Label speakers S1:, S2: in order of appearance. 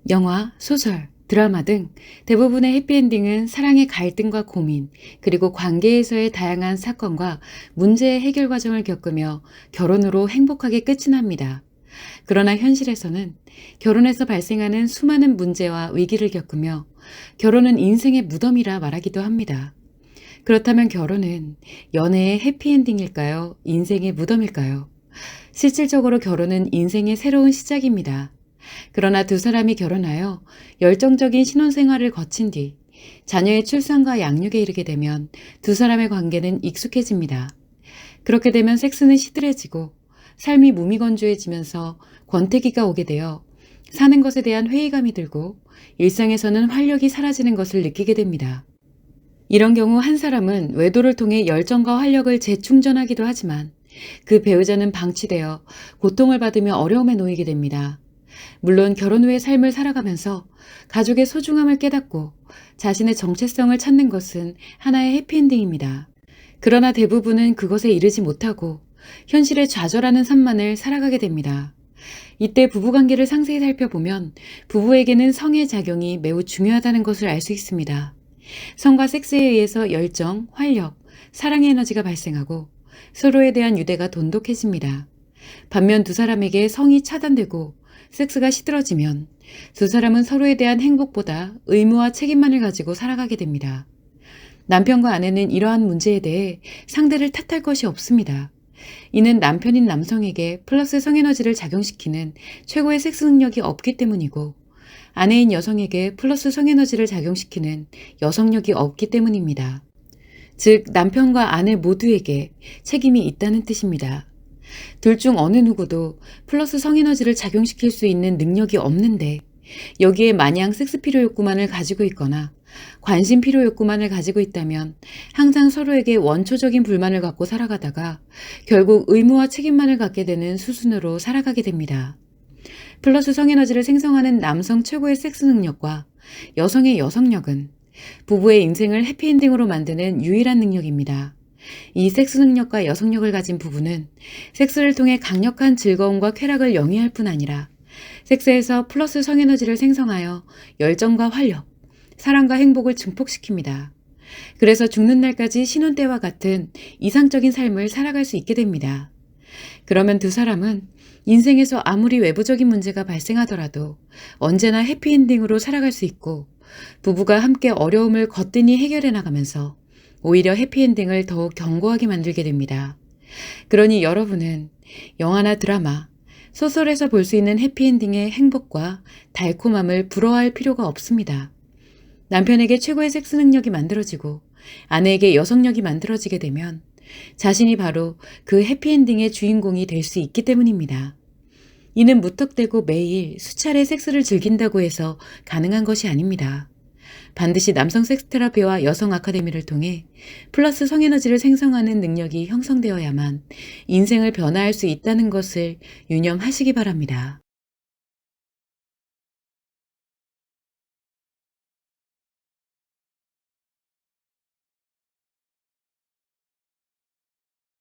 S1: 영화, 소설, 드라마 등 대부분의 해피엔딩은 사랑의 갈등과 고민, 그리고 관계에서의 다양한 사건과 문제의 해결 과정을 겪으며 결혼으로 행복하게 끝이 납니다. 그러나 현실에서는 결혼에서 발생하는 수많은 문제와 위기를 겪으며 결혼은 인생의 무덤이라 말하기도 합니다. 그렇다면 결혼은 연애의 해피엔딩일까요? 인생의 무덤일까요? 실질적으로 결혼은 인생의 새로운 시작입니다. 그러나 두 사람이 결혼하여 열정적인 신혼생활을 거친 뒤 자녀의 출산과 양육에 이르게 되면 두 사람의 관계는 익숙해집니다. 그렇게 되면 섹스는 시들해지고 삶이 무미건조해지면서 권태기가 오게 되어 사는 것에 대한 회의감이 들고 일상에서는 활력이 사라지는 것을 느끼게 됩니다. 이런 경우 한 사람은 외도를 통해 열정과 활력을 재충전하기도 하지만 그 배우자는 방치되어 고통을 받으며 어려움에 놓이게 됩니다. 물론 결혼 후의 삶을 살아가면서 가족의 소중함을 깨닫고 자신의 정체성을 찾는 것은 하나의 해피엔딩입니다. 그러나 대부분은 그것에 이르지 못하고 현실에 좌절하는 삶만을 살아가게 됩니다. 이때 부부관계를 상세히 살펴보면 부부에게는 성의 작용이 매우 중요하다는 것을 알 수 있습니다. 성과 섹스에 의해서 열정, 활력, 사랑의 에너지가 발생하고 서로에 대한 유대가 돈독해집니다. 반면 두 사람에게 성이 차단되고 섹스가 시들어지면 두 사람은 서로에 대한 행복보다 의무와 책임만을 가지고 살아가게 됩니다. 남편과 아내는 이러한 문제에 대해 상대를 탓할 것이 없습니다. 이는 남편인 남성에게 플러스 성에너지를 작용시키는 최고의 섹스 능력이 없기 때문이고 아내인 여성에게 플러스 성에너지를 작용시키는 여성력이 없기 때문입니다. 즉 남편과 아내 모두에게 책임이 있다는 뜻입니다. 둘 중 어느 누구도 플러스 성에너지를 작용시킬 수 있는 능력이 없는데 여기에 마냥 섹스 필요 욕구만을 가지고 있거나 관심 필요 욕구만을 가지고 있다면 항상 서로에게 원초적인 불만을 갖고 살아가다가 결국 의무와 책임만을 갖게 되는 수순으로 살아가게 됩니다. 플러스 성에너지를 생성하는 남성 최고의 섹스 능력과 여성의 여성력은 부부의 인생을 해피엔딩으로 만드는 유일한 능력입니다. 이 섹스 능력과 여성력을 가진 부부는 섹스를 통해 강력한 즐거움과 쾌락을 영위할 뿐 아니라 섹스에서 플러스 성에너지를 생성하여 열정과 활력, 사랑과 행복을 증폭시킵니다. 그래서 죽는 날까지 신혼 때와 같은 이상적인 삶을 살아갈 수 있게 됩니다. 그러면 두 사람은 인생에서 아무리 외부적인 문제가 발생하더라도 언제나 해피엔딩으로 살아갈 수 있고 부부가 함께 어려움을 거뜬히 해결해 나가면서 오히려 해피엔딩을 더욱 견고하게 만들게 됩니다. 그러니 여러분은 영화나 드라마, 소설에서 볼 수 있는 해피엔딩의 행복과 달콤함을 부러워할 필요가 없습니다. 남편에게 최고의 섹스 능력이 만들어지고 아내에게 여성력이 만들어지게 되면 자신이 바로 그 해피엔딩의 주인공이 될 수 있기 때문입니다. 이는 무턱대고 매일 수차례 섹스를 즐긴다고 해서 가능한 것이 아닙니다. 반드시 남성 섹스 테라피와 여성 아카데미를 통해 플러스 성에너지를 생성하는 능력이 형성되어야만 인생을 변화할 수 있다는 것을 유념하시기 바랍니다.